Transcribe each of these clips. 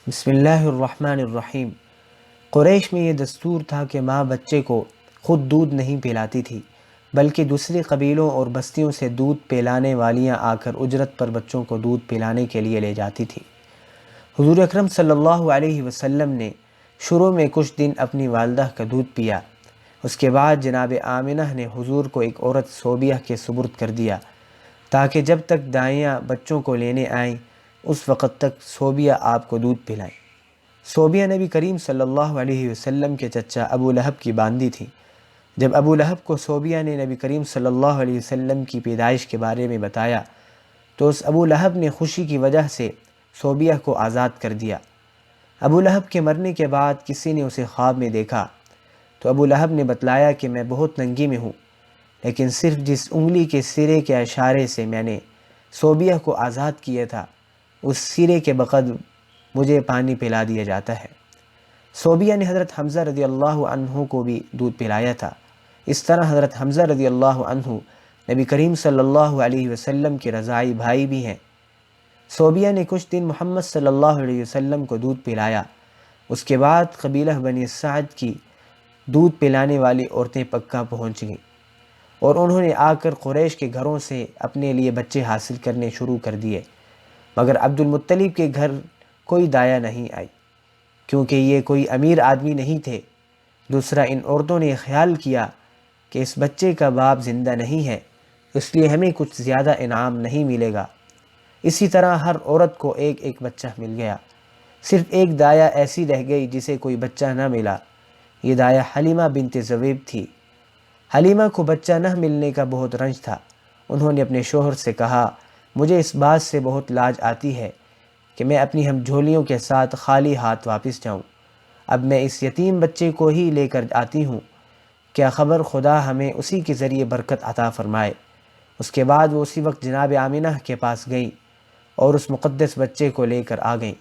بسم اللہ الرحمن الرحیم۔ قریش میں یہ دستور تھا کہ ماں بچے کو خود دودھ نہیں پلاتی تھی، بلکہ دوسری قبیلوں اور بستیوں سے دودھ پلانے والیاں آ کر اجرت پر بچوں کو دودھ پلانے کے لیے لے جاتی تھی۔ حضور اکرم صلی اللہ علیہ وسلم نے شروع میں کچھ دن اپنی والدہ کا دودھ پیا۔ اس کے بعد جناب آمنہ نے حضور کو ایک عورت صوبیہ کے سپرد کر دیا تاکہ جب تک دائیاں بچوں کو لینے آئیں اس وقت تک صوبیہ آپ کو دودھ پلائیں۔ صوبیہ نبی کریم صلی اللہ علیہ وسلم کے چچا ابو لہب کی باندی تھی۔ جب ابو لہب کو صوبیہ نے نبی کریم صلی اللہ علیہ وسلم کی پیدائش کے بارے میں بتایا تو اس ابو لہب نے خوشی کی وجہ سے صوبیہ کو آزاد کر دیا۔ ابو لہب کے مرنے کے بعد کسی نے اسے خواب میں دیکھا تو ابو لہب نے بتلایا کہ میں بہت تنگی میں ہوں، لیکن صرف جس انگلی کے سرے کے اشارے سے میں نے صوبیہ کو آزاد کیا تھا اس سرے کے بقدر مجھے پانی پلا دیا جاتا ہے۔ صوبیہ نے حضرت حمزہ رضی اللہ عنہ کو بھی دودھ پلایا تھا۔ اس طرح حضرت حمزہ رضی اللہ عنہ نبی کریم صلی اللہ علیہ وسلم کے رضاعی بھائی بھی ہیں۔ صوبیہ نے کچھ دن محمد صلی اللہ علیہ وسلم کو دودھ پلایا۔ اس کے بعد قبیلہ بنی سعد کی دودھ پلانے والی عورتیں پکا پہنچ گئیں اور انہوں نے آ کر قریش کے گھروں سے اپنے لیے بچے حاصل کرنے شروع کر دیے، مگر عبد المطلب کے گھر کوئی دایا نہیں آئی کیونکہ یہ کوئی امیر آدمی نہیں تھے۔ دوسرا، ان عورتوں نے خیال کیا کہ اس بچے کا باپ زندہ نہیں ہے، اس لیے ہمیں کچھ زیادہ انعام نہیں ملے گا۔ اسی طرح ہر عورت کو ایک ایک بچہ مل گیا۔ صرف ایک دایا ایسی رہ گئی جسے کوئی بچہ نہ ملا۔ یہ دایا حلیمہ بنت زویب تھی۔ حلیمہ کو بچہ نہ ملنے کا بہت رنج تھا۔ انہوں نے اپنے شوہر سے کہا، مجھے اس بات سے بہت لاج آتی ہے کہ میں اپنی ہم جھولیوں کے ساتھ خالی ہاتھ واپس جاؤں۔ اب میں اس یتیم بچے کو ہی لے کر آتی ہوں، کیا خبر خدا ہمیں اسی کے ذریعے برکت عطا فرمائے۔ اس کے بعد وہ اسی وقت جناب آمنہ کے پاس گئیں اور اس مقدس بچے کو لے کر آ گئیں۔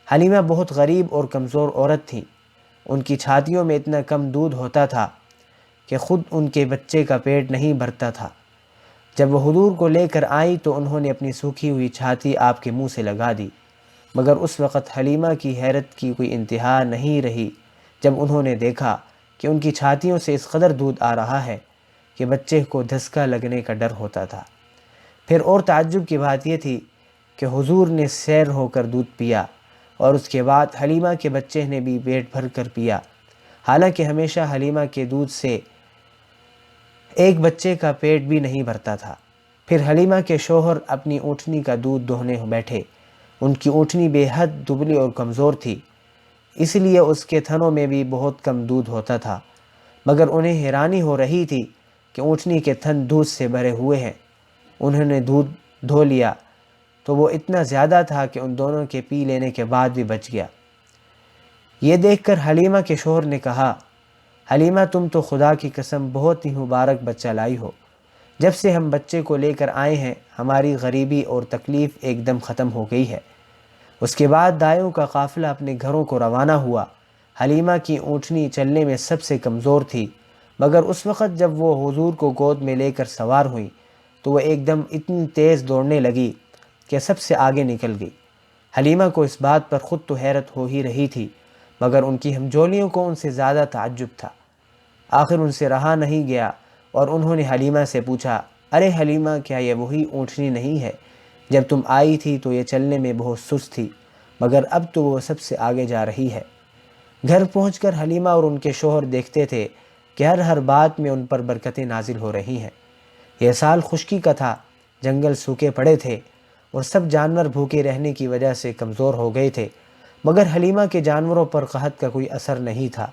حلیمہ بہت غریب اور کمزور عورت تھیں۔ ان کی چھاتیوں میں اتنا کم دودھ ہوتا تھا کہ خود ان کے بچے کا پیٹ نہیں بھرتا تھا۔ جب وہ حضور کو لے کر آئیں تو انہوں نے اپنی سوکھی ہوئی چھاتی آپ کے منہ سے لگا دی، مگر اس وقت حلیمہ کی حیرت کی کوئی انتہا نہیں رہی جب انہوں نے دیکھا کہ ان کی چھاتیوں سے اس قدر دودھ آ رہا ہے کہ بچے کو دھسکا لگنے کا ڈر ہوتا تھا۔ پھر اور تعجب کی بات یہ تھی کہ حضور نے سیر ہو کر دودھ پیا اور اس کے بعد حلیمہ کے بچے نے بھی پیٹ بھر کر پیا، حالانکہ ہمیشہ حلیمہ کے دودھ سے ایک بچے کا پیٹ بھی نہیں بھرتا تھا۔ پھر حلیمہ کے شوہر اپنی اونٹنی کا دودھ دوہنے بیٹھے۔ ان کی اونٹنی بے حد دبلی اور کمزور تھی، اس لیے اس کے تھنوں میں بھی بہت کم دودھ ہوتا تھا، مگر انہیں حیرانی ہو رہی تھی کہ اونٹنی کے تھن دودھ سے بھرے ہوئے ہیں۔ انہوں نے دودھ دھو لیا تو وہ اتنا زیادہ تھا کہ ان دونوں کے پی لینے کے بعد بھی بچ گیا۔ یہ دیکھ کر حلیمہ کے شوہر نے کہا، حلیمہ تم تو خدا کی قسم بہت ہی مبارک بچہ لائی ہو۔ جب سے ہم بچے کو لے کر آئے ہیں ہماری غریبی اور تکلیف ایک دم ختم ہو گئی ہے۔ اس کے بعد دایوں کا قافلہ اپنے گھروں کو روانہ ہوا۔ حلیمہ کی اونٹنی چلنے میں سب سے کمزور تھی، مگر اس وقت جب وہ حضور کو گود میں لے کر سوار ہوئیں تو وہ ایک دم اتنی تیز دوڑنے لگی کہ سب سے آگے نکل گئی۔ حلیمہ کو اس بات پر خود تو حیرت ہو ہی رہی تھی، مگر ان کی ہمجولیوں کو ان سے زیادہ تعجب تھا۔ آخر ان سے رہا نہیں گیا اور انہوں نے حلیمہ سے پوچھا، ارے حلیمہ، کیا یہ وہی اونٹنی نہیں ہے؟ جب تم آئی تھی تو یہ چلنے میں بہت سست تھی، مگر اب تو وہ سب سے آگے جا رہی ہے۔ گھر پہنچ کر حلیمہ اور ان کے شوہر دیکھتے تھے کہ ہر بات میں ان پر برکتیں نازل ہو رہی ہیں۔ یہ سال خشکی کا تھا، جنگل سوکھے پڑے تھے اور سب جانور بھوکے رہنے کی وجہ سے کمزور ہو گئے تھے، مگر حلیمہ کے جانوروں پر قحط کا کوئی اثر نہیں تھا۔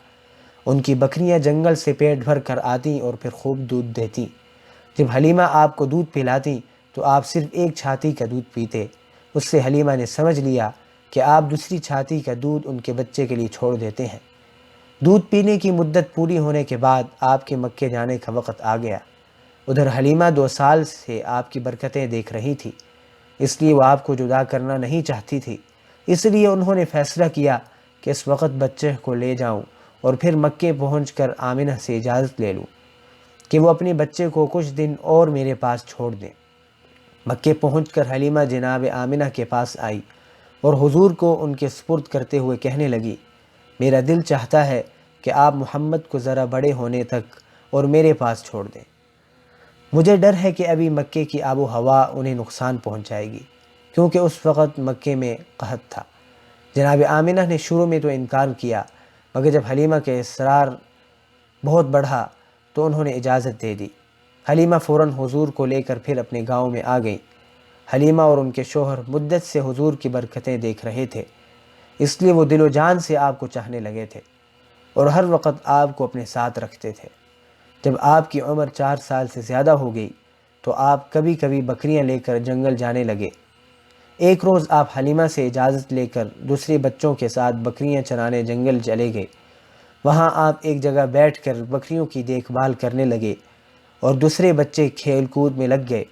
ان کی بکریاں جنگل سے پیٹ بھر کر آتیں اور پھر خوب دودھ دیتیں۔ جب حلیمہ آپ کو دودھ پلاتیں تو آپ صرف ایک چھاتی کا دودھ پیتے۔ اس سے حلیمہ نے سمجھ لیا کہ آپ دوسری چھاتی کا دودھ ان کے بچے کے لیے چھوڑ دیتے ہیں۔ دودھ پینے کی مدت پوری ہونے کے بعد آپ کے مکے جانے کا وقت آ گیا۔ ادھر حلیمہ 2 سال سے آپ کی برکتیں دیکھ رہی تھی، اس لیے وہ آپ کو جدا کرنا نہیں چاہتی تھی۔ اس لیے انہوں نے فیصلہ کیا کہ اس وقت بچے کو لے جاؤں اور پھر مکے پہنچ کر آمنہ سے اجازت لے لوں کہ وہ اپنے بچے کو کچھ دن اور میرے پاس چھوڑ دیں۔ مکے پہنچ کر حلیمہ جناب آمنہ کے پاس آئی اور حضور کو ان کے سپرد کرتے ہوئے کہنے لگی، میرا دل چاہتا ہے کہ آپ محمد کو ذرا بڑے ہونے تک اور میرے پاس چھوڑ دیں۔ مجھے ڈر ہے کہ ابھی مکے کی آب و ہوا انہیں نقصان پہنچائے گی، کیونکہ اس وقت مکے میں قحط تھا۔ جناب آمنہ نے شروع میں تو انکار کیا، مگر جب حلیمہ کے اصرار بہت بڑھا تو انہوں نے اجازت دے دی۔ حلیمہ فوراً حضور کو لے کر پھر اپنے گاؤں میں آ گئیں۔ حلیمہ اور ان کے شوہر مدت سے حضور کی برکتیں دیکھ رہے تھے، اس لیے وہ دل و جان سے آپ کو چاہنے لگے تھے اور ہر وقت آپ کو اپنے ساتھ رکھتے تھے۔ جب آپ کی عمر 4 سال سے زیادہ ہو گئی تو آپ کبھی کبھی بکریاں لے کر جنگل جانے لگے۔ ایک روز آپ حلیمہ سے اجازت لے کر دوسرے بچوں کے ساتھ بکریاں چرانے جنگل چلے گئے۔ وہاں آپ ایک جگہ بیٹھ کر بکریوں کی دیکھ بھال کرنے لگے اور دوسرے بچے کھیل کود میں لگ گئے۔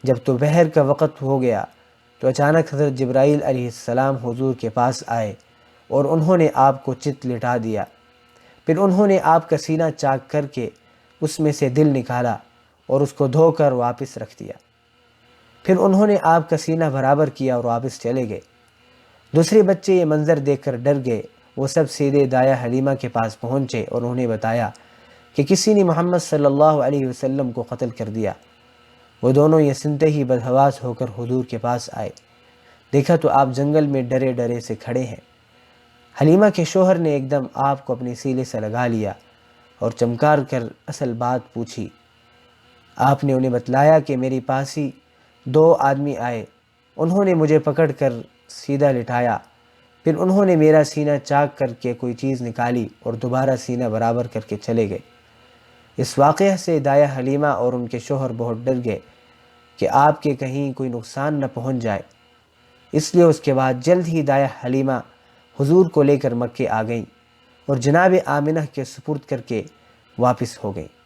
جب دوپہر کا وقت ہو گیا تو اچانک حضرت جبرائیل علیہ السلام حضور کے پاس آئے اور انہوں نے آپ کو چت لٹا دیا۔ پھر انہوں نے آپ کا سینہ چاک کر کے اس میں سے دل نکالا اور اس کو دھو کر واپس رکھ دیا۔ پھر انہوں نے آپ کا سینہ برابر کیا اور واپس چلے گئے۔ دوسرے بچے یہ منظر دیکھ کر ڈر گئے۔ وہ سب سیدھے دایا حلیمہ کے پاس پہنچے اور انہوں نے بتایا کہ کسی نے محمد صلی اللہ علیہ وسلم کو قتل کر دیا۔ وہ دونوں یہ سنتے ہی بدحواس ہو کر حضور کے پاس آئے۔ دیکھا تو آپ جنگل میں ڈرے ڈرے سے کھڑے ہیں۔ حلیمہ کے شوہر نے ایک دم آپ کو اپنے سینے سے لگا لیا اور چمکار کر اصل بات پوچھی۔ آپ نے انہیں بتلایا کہ میرے پاس ہی 2 آدمی آئے، انہوں نے مجھے پکڑ کر سیدھا لٹایا، پھر انہوں نے میرا سینہ چاک کر کے کوئی چیز نکالی اور دوبارہ سینہ برابر کر کے چلے گئے۔ اس واقعہ سے دایا حلیمہ اور ان کے شوہر بہت ڈر گئے کہ آپ کے کہیں کوئی نقصان نہ پہنچ جائے، اس لیے اس کے بعد جلد ہی دایا حلیمہ حضور کو لے کر مکے آ گئیں اور جناب آمنہ کے سپرد کر کے واپس ہو گئیں۔